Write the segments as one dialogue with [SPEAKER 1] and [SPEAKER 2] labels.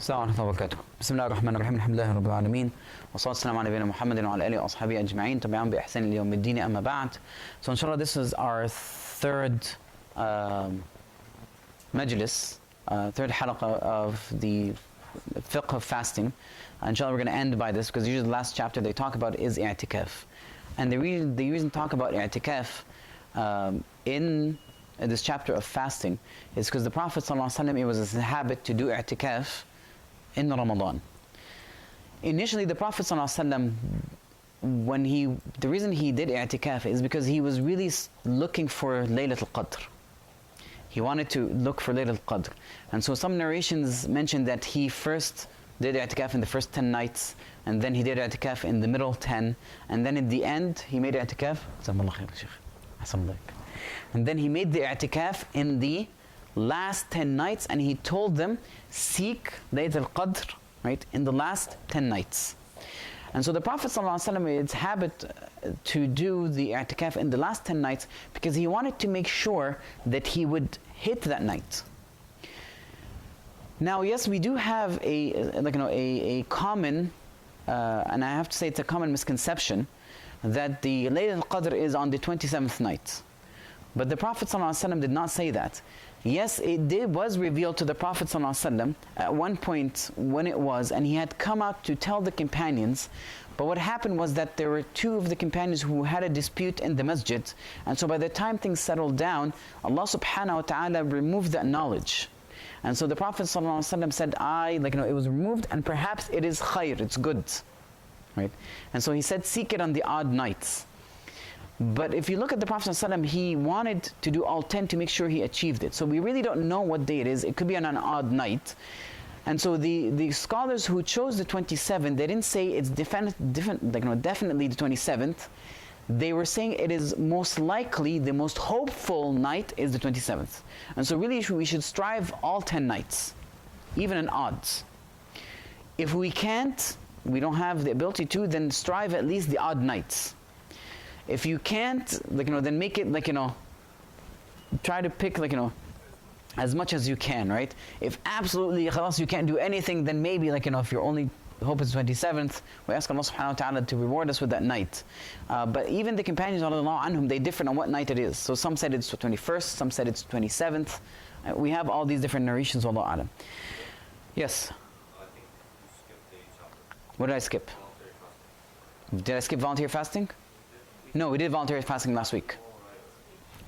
[SPEAKER 1] السلام عليكم ورحمة الله وبركاته. بسم الله الرحمن الرحيم. الحمد لله رب العالمين والصلاة والسلام على نبينا محمد وعلى آله وأصحابه أجمعين تبعهم بإحسان إلى يوم الدين أما بعد. So inshallah this is our third majlis, third halaqa of the fiqh of fasting. Inshallah we're going to end by this because usually the last chapter they talk about is Iʿtikāf. And the reason talk about Iʿtikāf in this chapter of fasting is because the Prophet ﷺ, it was his habit to do Iʿtikāf in Ramadan. Initially the Prophet ﷺ, the reason he did Iʿtikāf is because he was really looking for Laylatul Qadr. He wanted to look for Laylatul Qadr. And so some narrations mention that he first did Iʿtikāf in the first 10 nights, and then he did Iʿtikāf in the middle 10, and then in the end he made Iʿtikāf. And then he made the Iʿtikāf in the last 10 nights, and he told them, seek Laylatul Qadr, right, in the last 10 nights. And so the Prophet ﷺ, it's habit to do the Iʿtikāf in the last 10 nights because he wanted to make sure that he would hit that night. Now, yes, we do have a common, and I have to say it's a common misconception, that the Laylatul Qadr is on the 27th night. But the Prophet ﷺ did not say that. Yes, it was revealed to the Prophet ﷺ at one point when it was, and he had come out to tell the companions. But what happened was that there were two of the companions who had a dispute in the masjid. And so by the time things settled down, Allah subhanahu wa ta'ala removed that knowledge. And so the Prophet ﷺ said, it was removed, and perhaps it is khair, it's good. Right? And so he said, seek it on the odd nights. But if you look at the Prophet ﷺ, he wanted to do all 10 to make sure he achieved it. So we really don't know what day it is. It could be on an odd night. And so the scholars who chose the 27th, they didn't say it's definitely the 27th. They were saying it is most likely, the most hopeful night is the 27th. And so really we should strive all 10 nights, even in odds. If we can't, we don't have the ability to, then strive at least the odd nights. If you can't, then make it try to pick as much as you can, right? If absolutely you can't do anything, then maybe if your only hope is 27th, we ask Allah subhanahu wa ta'ala to reward us with that night. But even the companions anhum, they differ on what night it is. So some said it's 21st, some said it's 27th. We have all these different narrations, wallahu alam. Yes?
[SPEAKER 2] I think you skipped the chapter.
[SPEAKER 1] What did I skip? Did I skip voluntary fasting? No, we did voluntary fasting last week.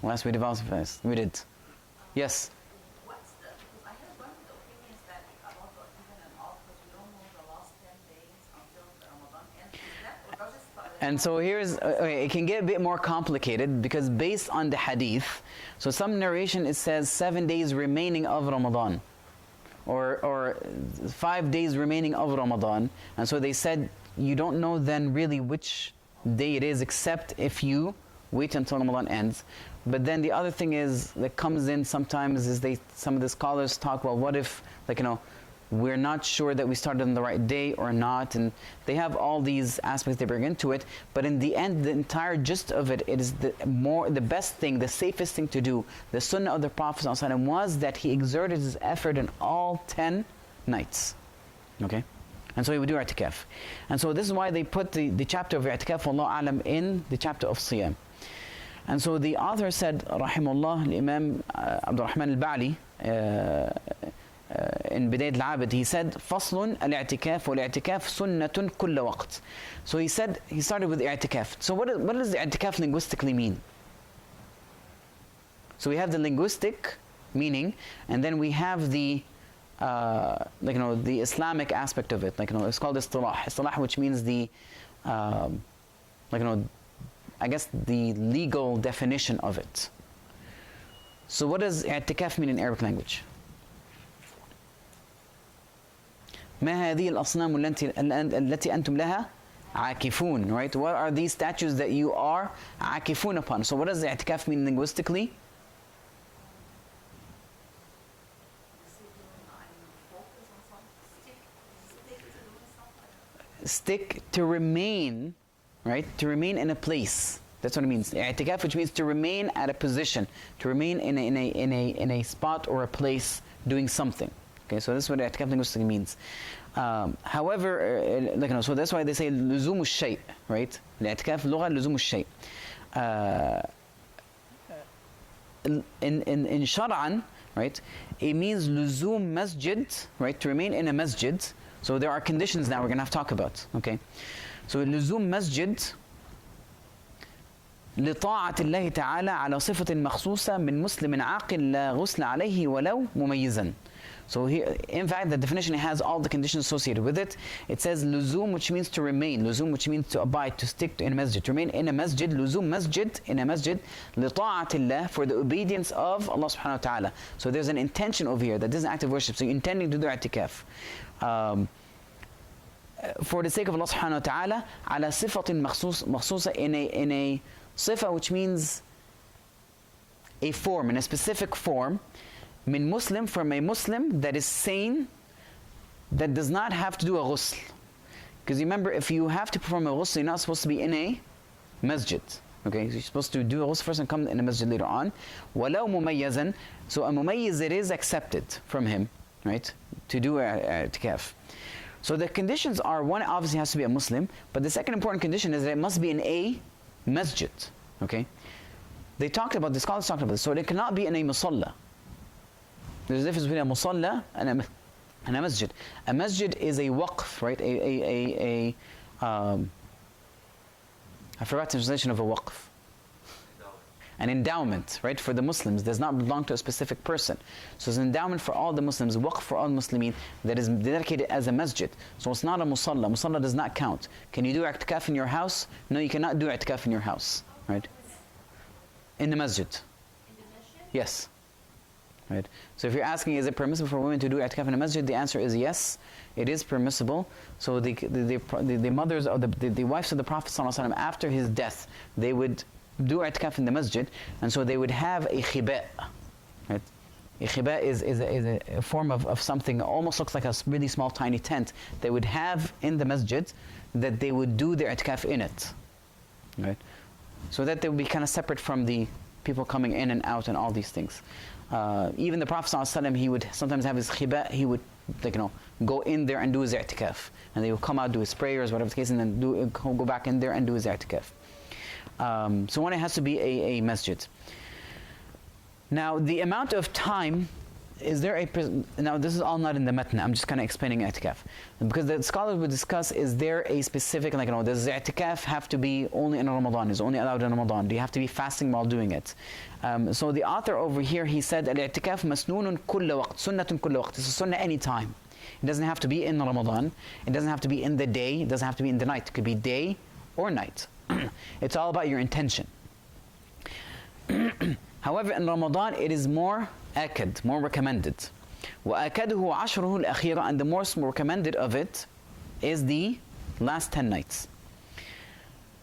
[SPEAKER 1] Last week we did voluntary fasting. We did. Yes?
[SPEAKER 3] What's the, because I heard one of the opinions that about even an off, because we don't know the last 10 days until the Ramadan ends. Is that, or does it start?
[SPEAKER 1] And so here's, it can get a bit more complicated because based on the hadith, so some narration it says 7 days remaining of Ramadan. Or 5 days remaining of Ramadan. And so they said, you don't know then really which day it is except if you wait until Ramadan ends. But then the other thing is that comes in sometimes is some of the scholars talk, well, what if we're not sure that we started on the right day or not, and they have all these aspects they bring into it. But in the end, the entire gist of it is the best thing, the safest thing to do. The sunnah of the Prophet ﷺ was that he exerted his effort in all 10 nights. Okay? And so he would do Iʿtikāf. And so this is why they put the chapter of Iʿtikāf, Wallahu A'lam, in the chapter of Siyam. And so the author said, Rahimullah, Imam Abdul Rahman al-Ba'li, in Bidayat al-Abid, he said, فَصْلٌ الْإِعْتِكَافُ وَالْإِعْتِكَافُ سُنَّةٌ كُلَّ وَقْتٍ. So he said, he started with the Iʿtikāf. So what does the Iʿtikāf linguistically mean? So we have the linguistic meaning, and then we have the the Islamic aspect of it, it's called istilah, which means the I guess the legal definition of it. So what does Iʿtikāf mean in Arabic language? ما هذه الأصنام التي أنتم لها عاكفون, right? What are these statues that you are عاكفون upon? So what does the Iʿtikāf mean linguistically? Stick, to remain, right? To remain in a place. That's what it means. Iʿtikāf, which means to remain at a position, to remain in a spot or a place doing something. Okay, so this is what i'tikaf linguistically means. However, so that's why they say لزوم الشيء, right? الاعتكاف لغة لزوم الشيء. In shar'an, right, it means لزوم masjid, right, to remain in a masjid. So there are conditions now we're going to have to talk about, okay? So لزوم مسجد لطاعة الله تعالى على صفة مخصوصة من مسلم عاقل لا غسل عليه ولو مميزا. So here, in fact, the definition has all the conditions associated with it. It says لزوم, which means to remain, لزوم, which means to abide, to stick in a masjid, to remain in a masjid, لزوم مسجد, in a masjid, لطاعة الله, for the obedience of Allah subhanahu wa ta'ala. So there's an intention over here, that this is active worship, so you're intending to do i'tikaf. For the sake of Allah subhanahu wa ta'ala, على صفة مخصوصة, in a صفة, which means a form, in a specific form, min Muslim, from a Muslim that is sane, that does not have to do a ghusl. Because remember, if you have to perform a ghusl, you're not supposed to be in a masjid. Okay, so you're supposed to do a ghusl first and come in a masjid later on. وَلَوْ مُمَيَّزًا, so a mumayyiz, it is accepted from him, right, to do i'tikaf. So the conditions are, one, obviously has to be a Muslim, but the second important condition is that it must be in a masjid, okay? They talked about, the scholars talked about this, so it cannot be in a musalla. There's a difference between a musalla and a masjid. A masjid is a waqf, right? I forgot the translation of a waqf. An endowment, right? For the Muslims, does not belong to a specific person. So it's an endowment for all the Muslims, waqf for all Muslimin, that is dedicated as a masjid. So it's not a musalla. Musalla does not count. Can you do i'tikaf in your house? No, you cannot do i'tikaf in your house, right? In the masjid. Yes. Right. So if you're asking, is it permissible for women to do i'tikaf in a masjid? The answer is yes, it is permissible. So the mothers or the wives of the Prophet ﷺ, after his death, they would do i'tikaf in the masjid, and so they would have a khiba'. Right? A khiba' is a form of something, almost looks like a really small tiny tent they would have in the masjid, that they would do their i'tikaf in it. Right? So that they would be kind of separate from the people coming in and out and all these things. Even the Prophet ﷺ, he would sometimes have his khiba', he would go in there and do his i'tikaf, and they would come out, do his prayers, whatever the case, and then go back in there and do his i'tikaf. So one, it has to be a masjid. Now the amount of time, now this is all not in the matn, I'm just kind of explaining i'tikaf. Because the scholars would discuss, is there a specific, does i'tikaf have to be only in Ramadan? Is it only allowed in Ramadan? Do you have to be fasting while doing it? So the author over here, he said, al-i'tikaf masnoonun kulla waqt, sunnatun kulla waqt. It's a sunnah any time. It doesn't have to be in Ramadan. It doesn't have to be in the day. It doesn't have to be in the night. It could be day or night. It's all about your intention. However, in Ramadan, it is more akad, more recommended. وَأَكَدُهُ عَشْرُهُ الْأَخِيرَ, and the most recommended of it is the last 10 nights.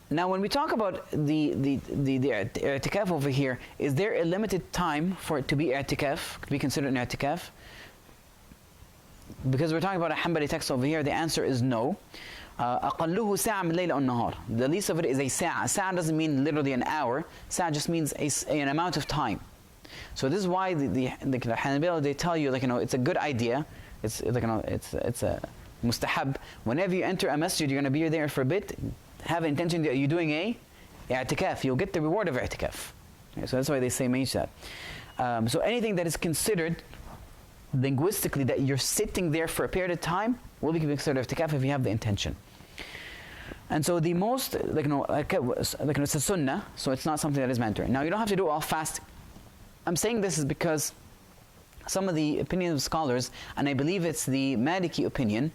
[SPEAKER 1] Now, when we talk about the i'tikaf over here, is there a limited time for it to be i'tikaf, to be considered an i'tikaf? Because we're talking about a Hanbali text over here, the answer is no. أقله ساعة من الليل أو النهار. The least of it is a sa'a. Sa'a doesn't mean literally an hour. Sa'a just means an amount of time. So this is why the Hanbali, they tell you, it's a good idea. It's a mustahab. Whenever you enter a masjid, you're going to be there for a bit. Have intention that you're doing a i'tikaf. You'll get the reward of i'tikaf. Okay, so that's why they say mention that. So anything that is considered linguistically that you're sitting there for a period of time will be considered i'tikaf if you have the intention. And so the most, it's a sunnah, so it's not something that is mandatory. Now you don't have to do all fasting. I'm saying this is because some of the opinions of scholars, and I believe it's the Maliki opinion,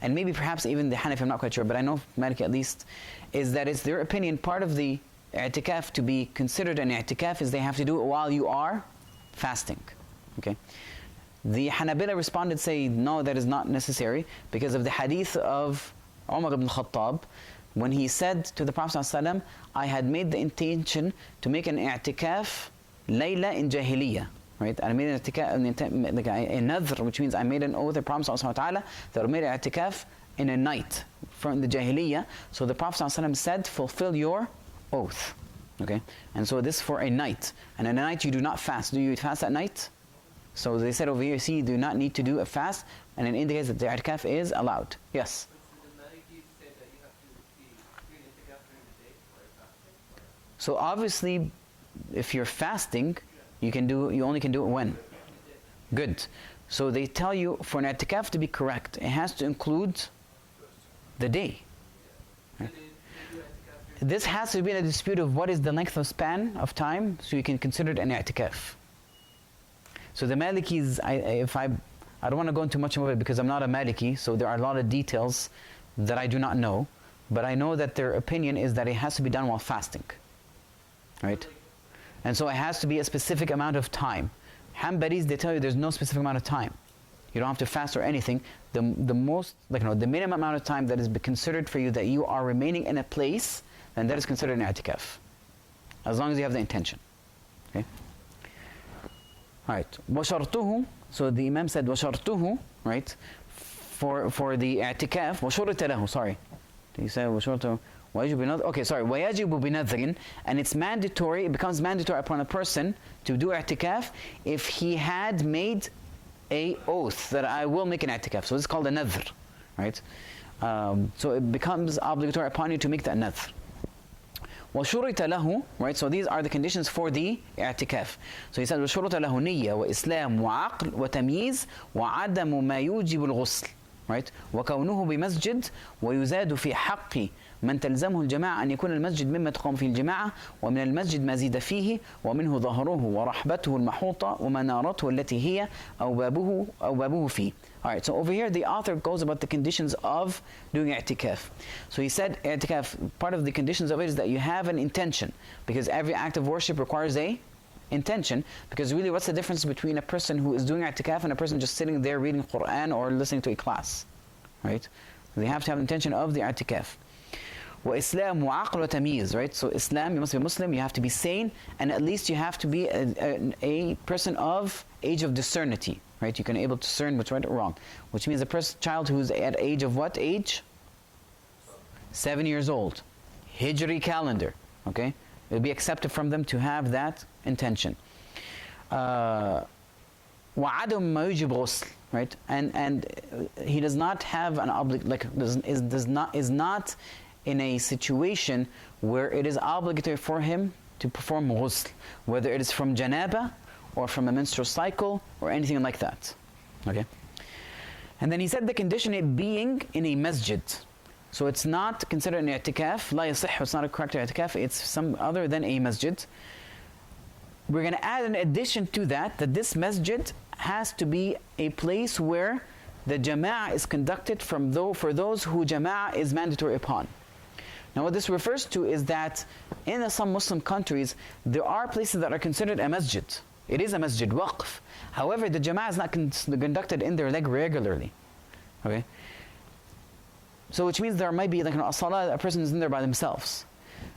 [SPEAKER 1] and maybe perhaps even the Hanafi, I'm not quite sure, but I know Maliki at least, is that it's their opinion, part of the i'tikaf to be considered an i'tikaf is they have to do it while you are fasting. Okay. The Hanabila responded, say, no, that is not necessary, because of the hadith of Umar ibn Khattab, when he said to the Prophet ﷺ, I had made the intention to make an i'tikaf layla in jahiliyyah. Right? I made an i'tikaf, like a nadhr, which means I made an oath, a promise to Allah Ta'ala, that I made an i'tikaf in a night from the jahiliyyah. So the Prophet ﷺ said, fulfill your oath. Okay? And so this for a night. And in a night you do not fast. Do you fast at night? So they said over here, see, you do not need to do a fast, and it indicates that the i'tikaf is allowed. Yes? So obviously, if you're fasting, you only can do it when? Good. So they tell you for an i'tikaf to be correct, it has to include the day. This has to be in a dispute of what is the length of span of time, so you can consider it an i'tikaf. So the Malikis, I don't want to go into much of it because I'm not a Maliki, so there are a lot of details that I do not know, but I know that their opinion is that it has to be done while fasting. Right? And so it has to be a specific amount of time. Hanbalis, they tell you there's no specific amount of time. You don't have to fast or anything. The minimum amount of time that is considered for you that you are remaining in a place, then that is considered an i'tikaf. As long as you have the intention. Okay? Alright. وَشَرْطُهُ, so the Imam said وَشَرْطُهُ, right? For the i'tikaf, وَشُرِطَ لَهُ, sorry. He said وَشُرْطُهُ. Okay, sorry. وَيَجِبُ بِنَذْرٍ, and it's mandatory, it becomes mandatory upon a person to do i'tikaf if he had made a oath that I will make an i'tikaf. So this is called a nadhr, right? So it becomes obligatory upon you to make that nadhr. وَشُرِطَ لَهُ, right? So these are the conditions for the i'tikaf. So he said وَشُرِطَ لَهُ نِيَّةٌ وَإِسْلَامٌ وَعَقْلٌ وَتَمْيِيزٌ وَعَدَمُ مَا يُوجِبُ الْغُسْلِ, right? وكونه بمسجد ويزاد في حق من تلزمه الجماعة أن يكون المسجد مما تقام فيه الجماعة ومن المسجد ما زيد فيه ومنه ظهره ورحبته المحوطة ومنارته التي هي أو بابه فيه. Alright, so over here the author goes about the conditions of doing i'tikaf. So he said i'tikaf, part of the conditions of it is that you have an intention, because every act of worship requires a intention, because really what's the difference between a person who is doing i'tikaf and a person just sitting there reading Quran or listening to a class, right? They have to have intention of the i'tikaf. وإسلام وعقل وتمييز, right? So Islam, you must be Muslim, you have to be sane, and at least you have to be a person of age of discernity, right? You can be able to discern what's right or wrong, which means a child who's at age of what age? 7 years old. Hijri calendar, okay? It will be accepted from them to have that intention. وعدم ما يجب غسل, right? And he does not have an is not in a situation where it is obligatory for him to perform ghusl, whether it is from janaba or from a menstrual cycle or anything like that. Okay? And then he said the condition it being in a masjid. So it's not considered an i'tikaf, la yasih, it's not a correct i'tikaf, it's some other than a masjid. We're going to add an addition to that this masjid has to be a place where the jama'ah is conducted for those who jama'ah is mandatory upon. Now what this refers to is that in some Muslim countries, there are places that are considered a masjid. It is a masjid, waqf. However, the jama'ah is not conducted in their leg regularly. Okay? So which means there might be like a salah, a person is in there by themselves.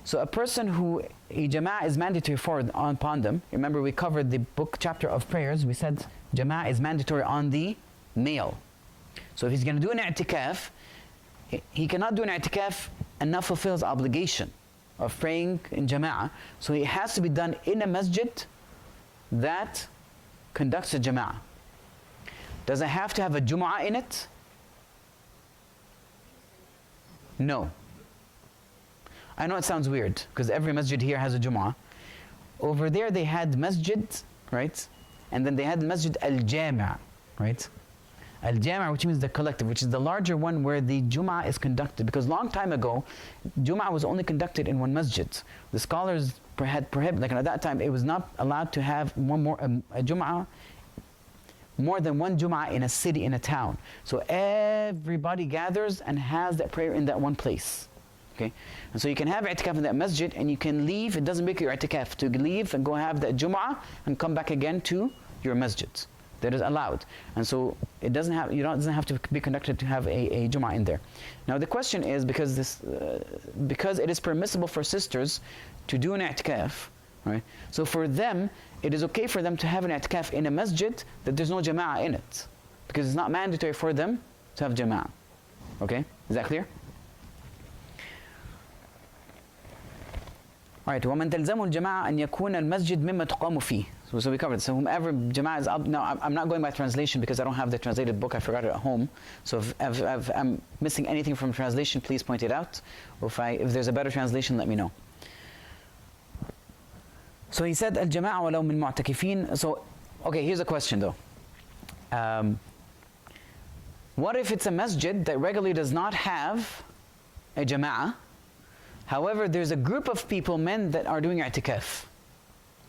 [SPEAKER 1] So a person who a jama'ah is mandatory upon them, remember we covered the book chapter of prayers, we said jama'ah is mandatory on the male. So if he's going to do an i'tikaf, he cannot do an i'tikaf and not fulfill his obligation of praying in jama'ah. So it has to be done in a masjid that conducts a jama'ah. Does it have to have a jum'ah in it? No. I know it sounds weird because every masjid here has a jum'ah. Over there they had masjid, right? And then they had masjid al-jami', right? Al-Jami', which means the collective, which is the larger one where the Jum'ah is conducted. Because long time ago, Jum'ah was only conducted in one masjid. The scholars had prohibited, like at that time, it was not allowed to have a Jum'ah, more than one Jum'ah in a city, in a town. So everybody gathers and has that prayer in that one place. Okay? And so you can have i'tikaf in that masjid and you can leave, it doesn't make your i'tikaf, to leave and go have that Jum'ah and come back again to your masjid. That is allowed. And so it doesn't have to be conducted to have a Jum'ah in there. Now the question is, because it is permissible for sisters to do an i'tikaf, right? So for them, it is okay for them to have an i'tikaf in a masjid that there's no jama'ah in it, because it's not mandatory for them to have jama'ah. Okay? Is that clear? All right. وَمَنْ تَلْزَمُ الْجَمَاعَةَ أَنْ يَكُونَ الْمَسْجِدْ مِمَّا تُقَامُ فِيهِ. So we covered. So whomever Jama'ah is up. Now I'm not going by translation because I don't have the translated book. I forgot it at home. So if I'm missing anything from translation, please point it out. Or if there's a better translation, let me know. So he said, الجماعة ولو من معتكفين. So, okay, here's a question though. What if it's a masjid that regularly does not have a jama'ah? However, there's a group of people, men, that are doing i'tikaf.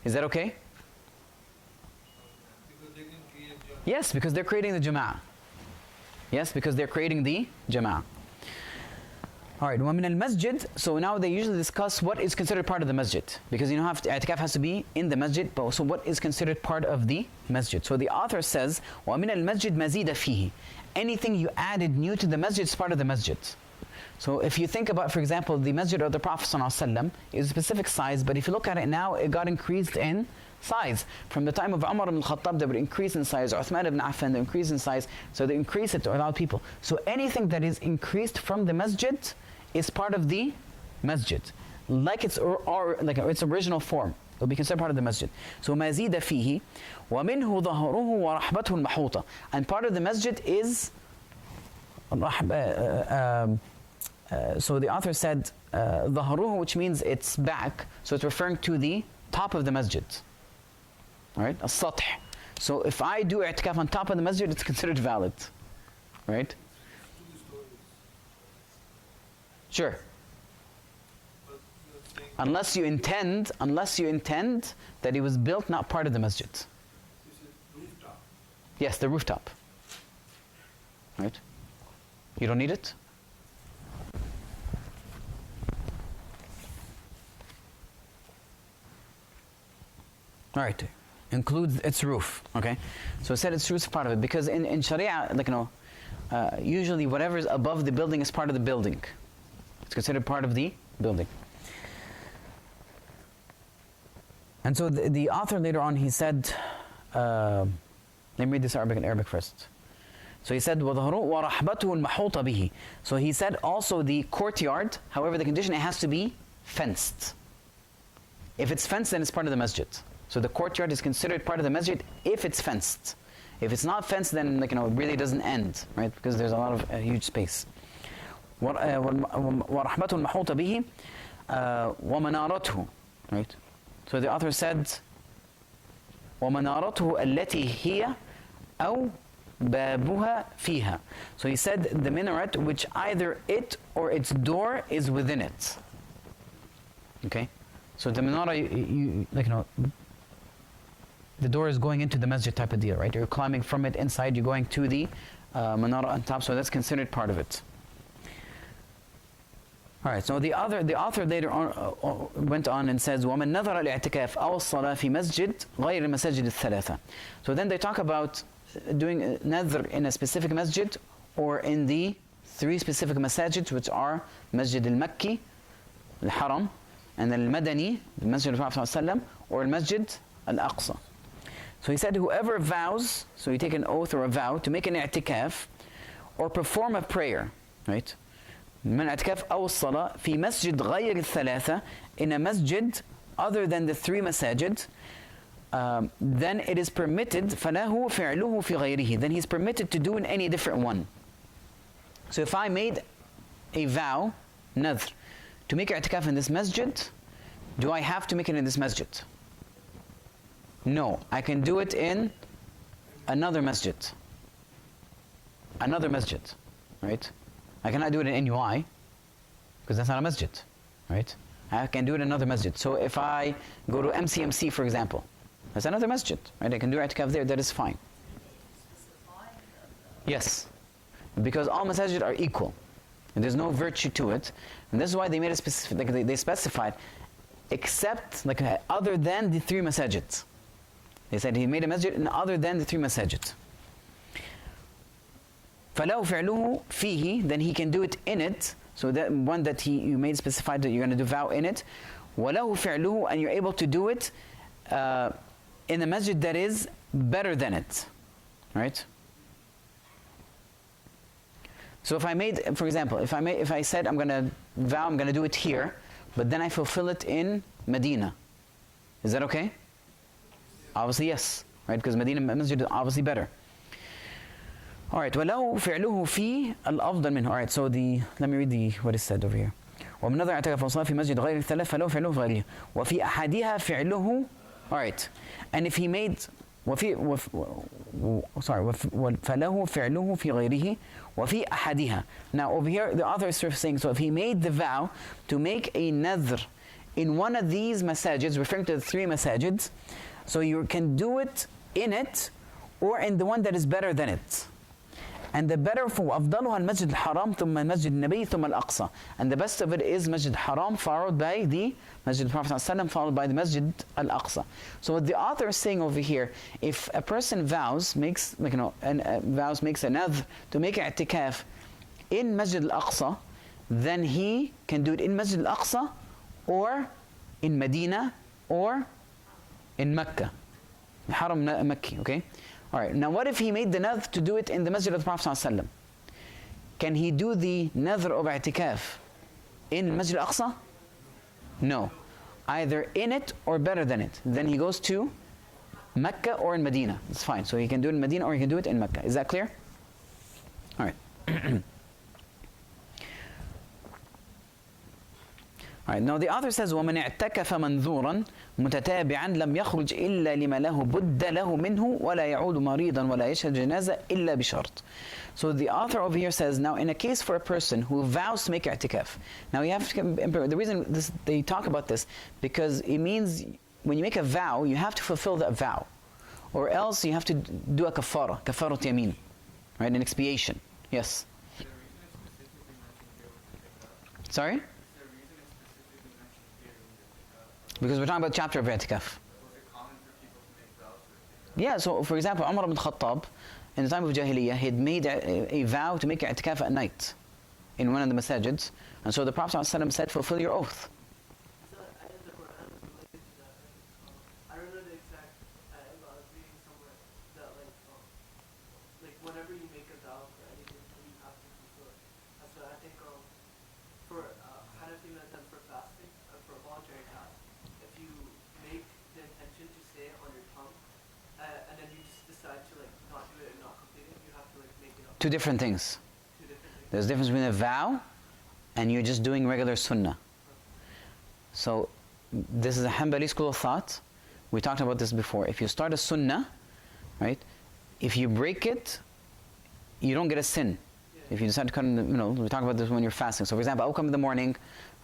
[SPEAKER 1] Is that okay?
[SPEAKER 4] Because they can create jama'ah.
[SPEAKER 1] Yes, because they're creating the jama'ah. Yes, because they're creating the jama'ah. All right, وَمِنَ الْمَسْجِدِ. So now they usually discuss what is considered part of the masjid. Because you know, i'tikaf has to be in the masjid, but so what is considered part of the masjid? So the author says, وَمِنَ الْمَسْجِدِ مَزِيدَ فِيهِ. Anything you added new to the masjid is part of the masjid. So if you think about, for example, the masjid of the Prophet ﷺ is a specific size, but if you look at it now, it got increased in size. From the time of Umar ibn al-Khattab, they would increase in size. Uthman ibn Affan, they increase in size. So they increase it to allow people. So anything that is increased from the masjid is part of the masjid, like its original form. It will be considered part of the masjid. So مَزِيدَ فِيهِ وَمِنْهُ ظَهْرُهُ وَرَحْبَتُهُ الْمَحُوطَةِ. And part of the masjid is so the author said ظهره, which means its back. So it's referring to the top of the masjid. All right, السطح. So if I do i'tikaf on top of the masjid, it's considered valid. Right?
[SPEAKER 4] 2 stories.
[SPEAKER 1] Sure.
[SPEAKER 4] But you're saying
[SPEAKER 1] Unless you intend that it was built not part of the masjid.
[SPEAKER 4] this is rooftop.
[SPEAKER 1] Yes, the rooftop. Right? You don't need it? All right, includes its roof. Okay, so it said its roof is part of it because in Sharia, usually whatever is above the building is part of the building. It's considered part of the building. And so the author later on, he said, let me read this in Arabic first. So he said, وَرَحْبَتُهُ الْمَحُوطَ بِهِ. So he said also the courtyard, however the condition, it has to be fenced. If it's fenced, then it's part of the masjid. So the courtyard is considered part of the masjid if it's fenced. If it's not fenced, then it really doesn't end, right? Because there's a lot of huge space. وَرَحْبَتُهُ الْمَحُوطَ بِهِ وَمَنَارَتُهُ. Right? So the author said, وَمَنَارَتُهُ الَّتِي هِيَ أَوْ بَابُهَا فِيهَا. So he said the minaret which either it or its door is within it. Okay? So the menorah, the door is going into the masjid type of deal, right? You're climbing from it inside, you're going to the menorah on top, so that's considered part of it. All right, so the author later on went on and says, وَمَنْ نَظَرَ الْإِعْتِكَافِ أَوْ الصَّلَاةِ فِي مَسْجِدٍ غَيْرِ مَسَاجِدِ الثَّلَاثَةِ. So then they talk about doing nadhr in a specific masjid or in the 3 specific masajids, which are Masjid al-Makki, al-Haram, and al-Madani, the Masjid of the Prophet ﷺ, or al-Masjid al-Aqsa. So he said, whoever vows, so you take an oath or a vow to make an i'tikaf or perform a prayer, right? من اعتكاف أو الصلاة في مسجد غير الثلاثة, in a masjid other than the 3 masajid, then it is permitted فله فعله في غيره, then he's permitted to do in any different one. So if I made a vow, nadhr, to make i'tikaf in this masjid, do I have to make it in this masjid? No, I can do it in another masjid. Another masjid, right? I cannot do it in NUI, because that's not a masjid, right? I can do it in another masjid. So if I go to MCMC, for example, that's another masjid, right? I can do i'tikaf there, that is fine. Yes, because all masajid are equal, and there's no virtue to it. And this is why they made it specific, they specified, except, other than the 3 masajid. They said he made a masjid in other than the 3 masajid. فَلَوْ فِعْلُهُ فِيهِ, then he can do it in it. So that one that you made specified that you're going to do vow in it. وَلَهُ فِعْلُهُ, and you're able to do it in a masjid that is better than it. Right? So if I made, for example, if I said I'm going to vow, I'm going to do it here, but then I fulfill it in Medina. Is that okay? Obviously yes, right? Because Medina Masjid is obviously better. All right, وَلَوْ فِعْلُهُ فِي الْأَفْضَلْ مِنْهُ. All right, so let me read what is said over here. ومن نظر اعتكف وصلاة في مسجد غير الثلاث فله فعله في غيره وفي أحدها فعله. All right, and if he made فله فعله في غيره وفي أحدها. Now over here the author is saying, so if he made the vow to make a nadhr in one of these masajids, referring to the three masajids, so you can do it in it or in the one that is better than it. And the better for أفضلها المسجد الحرام ثم المسجد النبي ثم الأقصى. And the best of it is Masjid Haram followed by the Masjid of Prophet ﷺ followed by the Masjid Al-Aqsa. So what the author is saying over here, if a person makes a nadhr to make i'tikaf in Masjid Al-Aqsa, then he can do it in Masjid Al-Aqsa or in Medina or in Mecca. Haram Makki, okay? All right, now what if he made the nadhr to do it in the Masjid of the Prophet ﷺ? Can he do the nadhr of i'tikaf in Masjid Al-Aqsa? No. Either in it or better than it. Then he goes to Mecca or in Medina. It's fine. So he can do it in Medina or he can do it in Mecca. Is that clear? All right. All right, now the author says, وَمَنْ اعْتَكَفَ مَنْذُورًا مُتَتَابِعًا لَمْ يَخْرُجْ إِلَّا لِمَا لَهُ بُدَّ لَهُ مِنْهُ وَلَا يَعُودُ مَرِيضًا وَلَا يَشْهَدْ جَنَازَةً إِلَّا بِشَرْطٍ. So the author over here says, now in a case for a person who vows to make i'tikaf. Now you have to, the reason they talk about this, because it means when you make a vow, you have to fulfill that vow. Or else you have to do a kafarat yamin, right, an expiation. Yes? Sorry? Because we're talking about chapter of i'tikaf. Yeah, so for example, Umar ibn Khattab, in the time of Jahiliyyah, he had made a vow to make i'tikaf at night in one of the masajids. And so the Prophet ﷺ said, fulfill your oath. Two different things. There's a difference between a vow and you're just doing regular sunnah. So this is a Hanbali school of thought. We talked about this before. If you start a sunnah, right, if you break it, you don't get a sin. If you decide to cut in we talk about this when you're fasting. So for example, I'll come in the morning,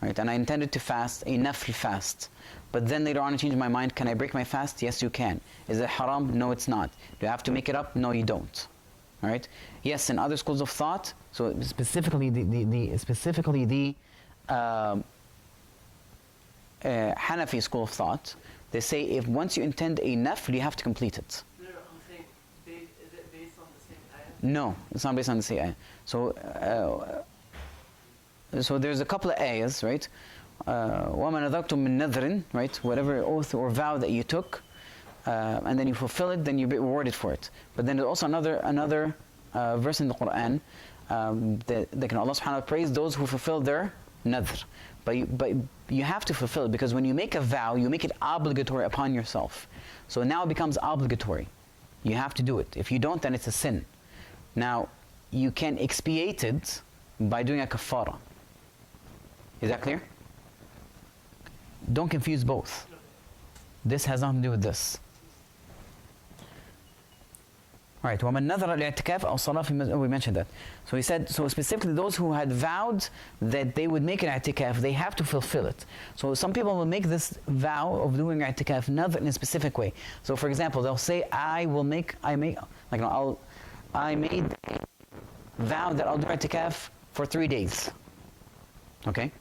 [SPEAKER 1] right, and I intended to fast, a nafl fast. But then later on I changed my mind, can I break my fast? Yes, you can. Is it haram? No, it's not. Do I have to make it up? No, you don't. All right. Yes, in other schools of thought, so specifically the Hanafi school of thought, they say if once you intend a nafl, you have to complete it.
[SPEAKER 5] No, I'm saying, is it based on the same ayah?
[SPEAKER 1] No, it's not based on the same ayah. So there's a couple of ayahs, right? وَمَا نَذَرْتُم مِّن نَذْرٍ, right? Whatever oath or vow that you took, and then you fulfill it, then you be rewarded for it. But then there's also another verse in the Quran that Allah subhanahu wa ta'ala praise those who fulfill their nadhr. But you have to fulfill it, because when you make a vow, you make it obligatory upon yourself. So now it becomes obligatory. You have to do it. If you don't, then it's a sin. Now, you can expiate it by doing a kafara. Is that clear? Don't confuse both. This has nothing to do with this. All right, وَمَنْ نَذَرَ الْإِعْتِكَافَ أَوْ صَلَاةً فِي مَسْجِدٍ. We mentioned that. So he said, so specifically those who had vowed that they would make an i'tikaf, they have to fulfill it. So some people will make this vow of doing i'tikaf nadhr in a specific way. So for example, they'll say, I made a vow that I'll do i'tikaf for 3 days. Okay?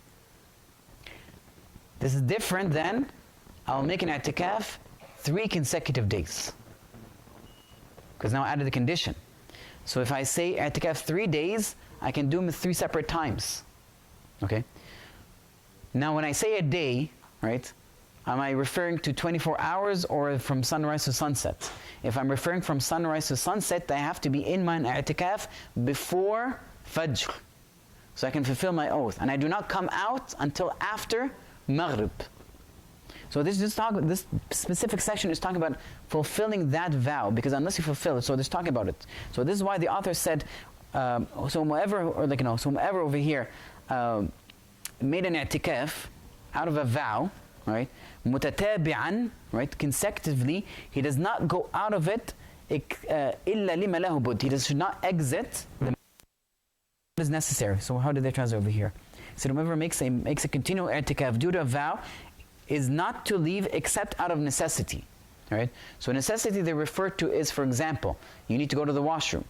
[SPEAKER 1] This is different than I'll make an i'tikaf 3 consecutive days. Because now I added the condition. So if I say i'tikaf 3 days, I can do them 3 separate times. Okay? Now when I say a day, right, am I referring to 24 hours or from sunrise to sunset? If I'm referring from sunrise to sunset, I have to be in my i'tikaf before Fajr, so I can fulfill my oath. And I do not come out until after Maghrib. So this specific section is talking about fulfilling that vow, because unless you fulfill it, so this is talking about it. So this is why the author said, so whoever over here made an i'tikaf out of a vow, right? متتابعا, right? Consecutively, he does not go out of it إلا لما له بد. He should not exit the is necessary. So how did they translate over here? So whoever makes a continual i'tikaf due to a vow is not to leave except out of necessity. Right? So necessity they refer to is, for example, you need to go to the washroom.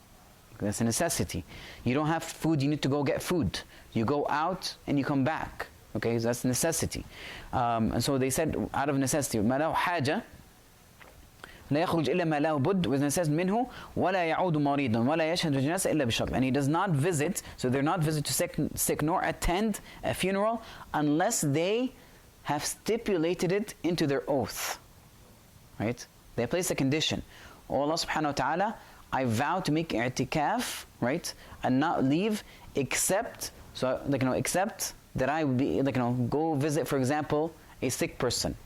[SPEAKER 1] That's a necessity. You don't have food, you need to go get food. You go out and you come back. Okay, so that's necessity. And so they said out of necessity, ما له حاجة لا يخرج إلا ما له بد, with necessity منه ولا يعود مريضا ولا يشهد الجنازة إلا بشرط. And he does not visit, so they're not visit to sick nor attend a funeral unless they have stipulated it into their oath. Right? They place a condition. Oh Allah subhanahu wa ta'ala, I vow to make i'tikaf, right, and not leave except, so except that I would be, go visit, for example, a sick person,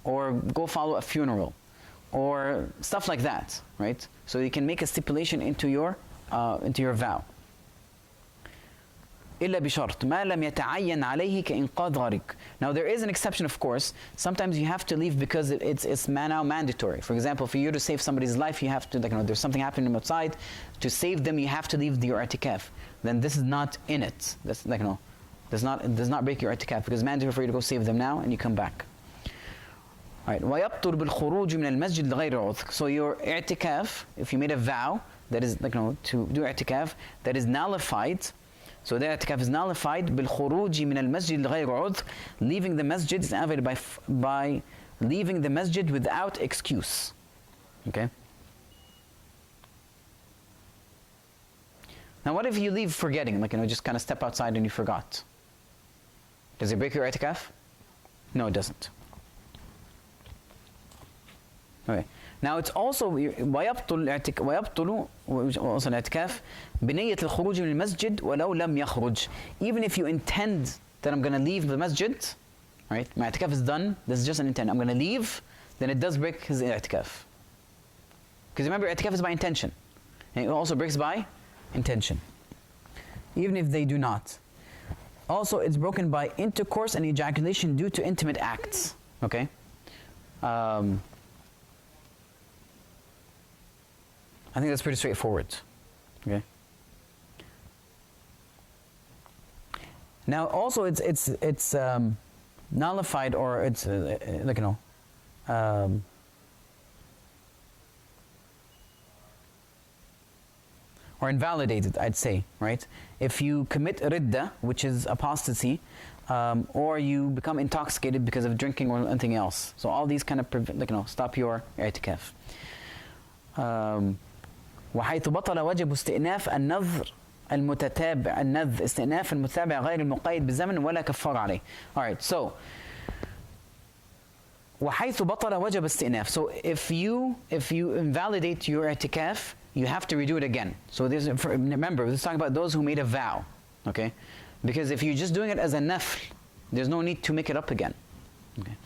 [SPEAKER 1] or go follow a funeral, or stuff like that, right? So you can make a stipulation into your vow. إلا بشرط ما لم يتعين عليه كإنقاذ غريق. Now there is an exception, of course. Sometimes you have to leave because it's now mandatory. For example, for you to save somebody's life, you have to, there's something happening outside. To save them, you have to leave your i'tikaf. Then this is not in it. That's does not break your i'tikaf, because it's mandatory for you to go save them now and you come back. Alright, ويبطل بالخروج من المسجد لغير عذر. So your i'tikaf, if you made a vow that is to do i'tikaf, that is nullified. So the i'tikaf is nullified بالخروج من المسجد لغير عذر. Leaving the masjid is nullified by leaving the masjid without excuse. Okay. Now what if you leave forgetting, just kind of step outside and you forgot? Does it break your i'tikaf? No, it doesn't. Okay. Now it's also ويبطل also الاعتكاف بنية الخروج من المسجد ولو لم يخرج. Even if you intend that I'm going to leave the masjid, right? My i'tikaf is done. This is just an intent. I'm going to leave. Then it does break his i'tikaf. Because remember, i'tikaf is by intention, and it also breaks by intention. Even if they do not. Also, it's broken by intercourse and ejaculation due to intimate acts. Okay. I think that's pretty straightforward. Okay. Now, also, it's nullified, or it's or invalidated, I'd say, right? If you commit ridda, which is apostasy, or you become intoxicated because of drinking or anything else. So all these kind of stop your i'tikaf. وحيث بطل وجب استئناف النذر المتتابع النذر استئناف المتتابع غير المقيد بالزمن ولا كفارة عليه. All right, so وحيث بطل وجب استئناف. So if you invalidate your i'tikaf, you have to redo it again. So remember, this is talking about those who made a vow, okay? Because if you're just doing it as a nafl, there's no need to make it up again. Okay.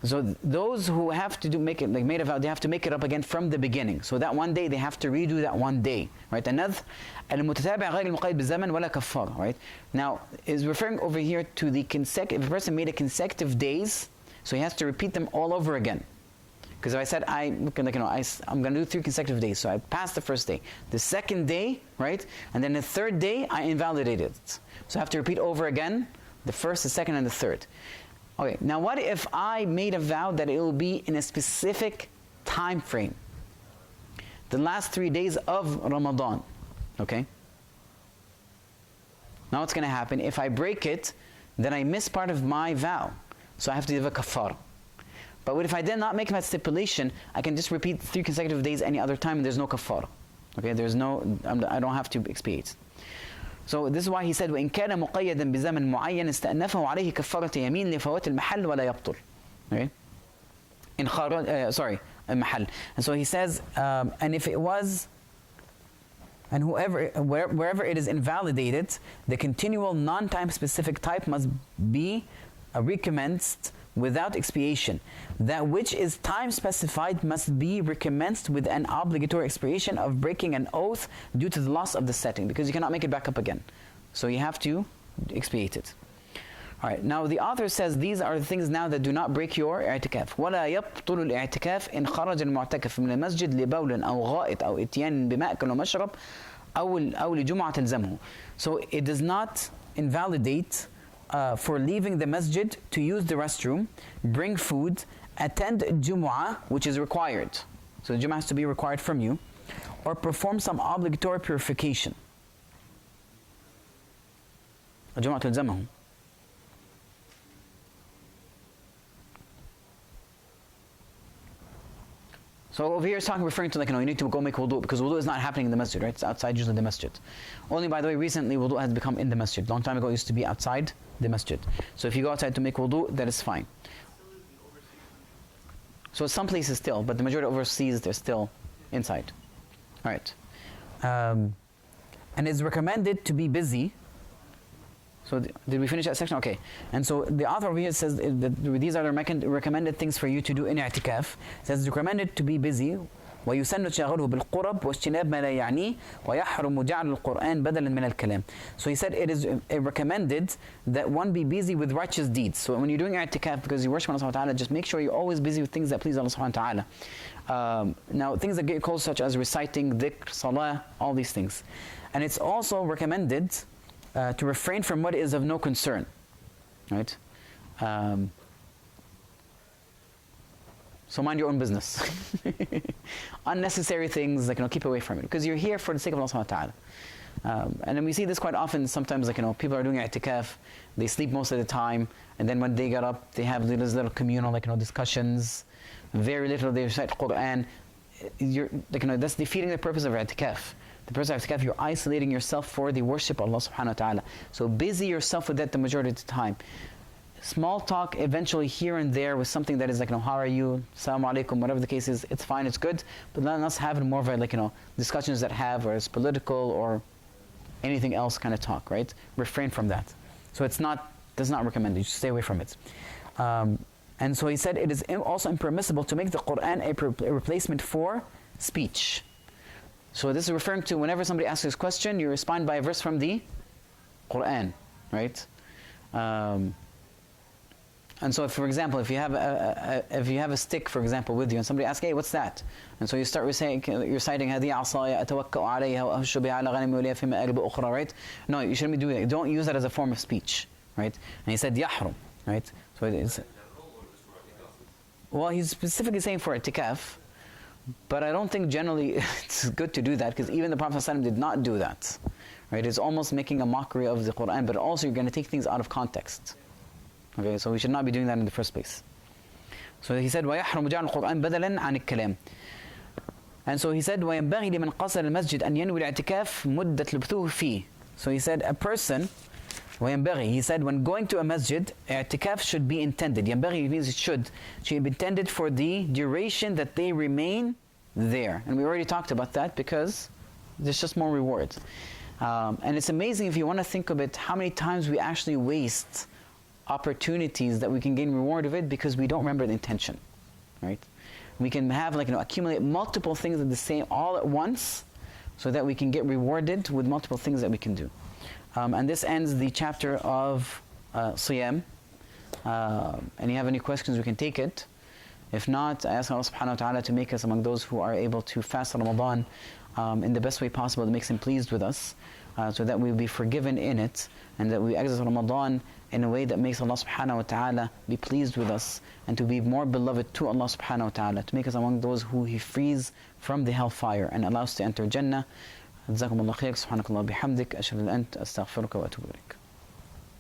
[SPEAKER 1] So those who have to make it, made a vow, they have to make it up again from the beginning. So that one day, they have to redo that one day, right? النذر المتتابع غير المقيد بالزمن ولا كفارة, right? Now, is referring over here to the consecutive. If a person made a consecutive days, so he has to repeat them all over again. Because if I said I'm going to do 3 consecutive days, so I passed the first day, the second day, right, and then the third day I invalidated it. So I have to repeat over again the first, the second, and the third. Okay, now what if I made a vow that it will be in a specific time frame? The last 3 days of Ramadan, okay? Now what's going to happen? If I break it, then I miss part of my vow. So I have to give a kafar. But what if I did not make that stipulation? I can just repeat 3 consecutive days any other time, and there's no kafar. Okay, there's no, I don't have to expiate. So this is why he said, وإن كان مقيدا بزمن معين استأنفه عليه كفارة يمين لفوات المحل ولا يبطل. Okay? In sorry, المحل. And so he says, and if it was, and wherever it is invalidated, the continual non-time specific type must be recommenced without expiation. That which is time specified must be recommenced with an obligatory expiation of breaking an oath due to the loss of the setting, because you cannot make it back up again. So you have to expiate it. All right, now the author says these are the things now that do not break your اعتكاف. ولا يبطل الاعتكاف إن خرج المعتكف من المسجد لبول أو غائط أو إتيان بمأكل ومشرب أو لجمعة تلزمه. So it does not invalidate for leaving the masjid to use the restroom, bring food, attend Jumu'ah, which is required. So the Jumu'ah has to be required from you, or perform some obligatory purification. الجمعة تلزمه. So over here it's talking, referring to like, you need to go make wudu, because wudu is not happening in the masjid, right? It's outside usually the masjid. Only, by the way, recently wudu has become in the masjid. Long time ago it used to be outside the masjid. So if you go outside to make wudu, that is fine. So some places still, but the majority overseas, they're still inside. All right. And it's recommended to be busy. So did we finish that section? Okay. And so the author over here says that these are the recommended things for you to do in i'tikaf. It says it's recommended to be busy. ويسن تشاغله بالقرب واجتناب ما لا يعنيه ويحرم جعل القرآن بدلا من الكلام. So he said it is recommended that one be busy with righteous deeds. So when you're doing i'tikaf, because you worship Allah subhanahu wa ta'ala, just make sure you're always busy with things that please Allah subhanahu wa ta'ala. Now things that get close, such as reciting, dhikr, salah, all these things. And it's also recommended to refrain from what is of no concern, right? So mind your own business. Unnecessary things, like, keep away from it, because you're here for the sake of Allah subhanahu wa ta'ala. And then we see this quite often. Sometimes, like, people are doing i'tikaf, they sleep most of the time, and then when they get up, they have these little communal, like, discussions. Very little they recite Quran. That's defeating the purpose of i'tikaf. The purpose of i'tikaf, you're isolating yourself for the worship of Allah subhanahu wa ta'ala. So busy yourself with that the majority of the time. Small talk eventually here and there with something that is like, how are you, assalamu alaikum, whatever the case is, it's fine, it's good. But let us have more of a, like, discussions that have, or it's political or anything else kind of talk, right? Refrain from that. So does not recommend it. You should stay away from it. And so he said it is also impermissible to make the Quran a replacement for speech. So this is referring to whenever somebody asks this question, you respond by a verse from the Quran, right? And so, if, for example, if you have a stick, for example, with you, and somebody asks, "Hey, what's that?" And so you start reciting, "Hadi asaya atawakka'u alayha wa ahshu biha ala ghanami wa liya fi ma'arib ukhra," right? No, you shouldn't be doing that. Don't use that as a form of speech, right? And he said, "Yahrum," right? So it's. Well, he's specifically saying for i'tikaf, but I don't think generally it's good to do that, because even the Prophet ﷺ did not do that, right? It's almost making a mockery of the Quran, but also you're going to take things out of context. Okay, so we should not be doing that in the first place. So he said, وَيَحْرُمُ جَعْلُ الْقُرْآنِ بَدَلًا عَنِ الكَّلَامِ. And so he said, وَيَنْبَغِي لِمَنْ قَصَدَ الْمَسْجِدْ أَنْ يَنْوِي الْاعْتِكَافِ مُدَّةَ لُبْثُهُ فِيهِ. So he said, a person, وَيَنْبَغِي, he said, when going to a masjid, i'tikaf should be intended. يَنْبَغِي means it should be intended for the duration that they remain there. And we already talked about that, because there's just more rewards. And it's amazing if you want to think of it, how many times we actually waste opportunities that we can gain reward of it because we don't remember the intention, right? We can have, accumulate multiple things of the same all at once, so that we can get rewarded with multiple things that we can do. And this ends the chapter of Siyam. And you have any questions, we can take it. If not, I ask Allah subhanahu wa ta'ala to make us among those who are able to fast Ramadan in the best way possible that makes Him pleased with us, so that we will be forgiven in it, and that we exit Ramadan in a way that makes Allah subhanahu wa ta'ala be pleased with us, and to be more beloved to Allah subhanahu wa ta'ala, to make us among those who He frees from the hellfire and allows to enter Jannah. جزاكم الله خير. سبحانك اللهم وبحمدك أشهد أن لا إله إلا أنت أستغفرك وأتوب إليك.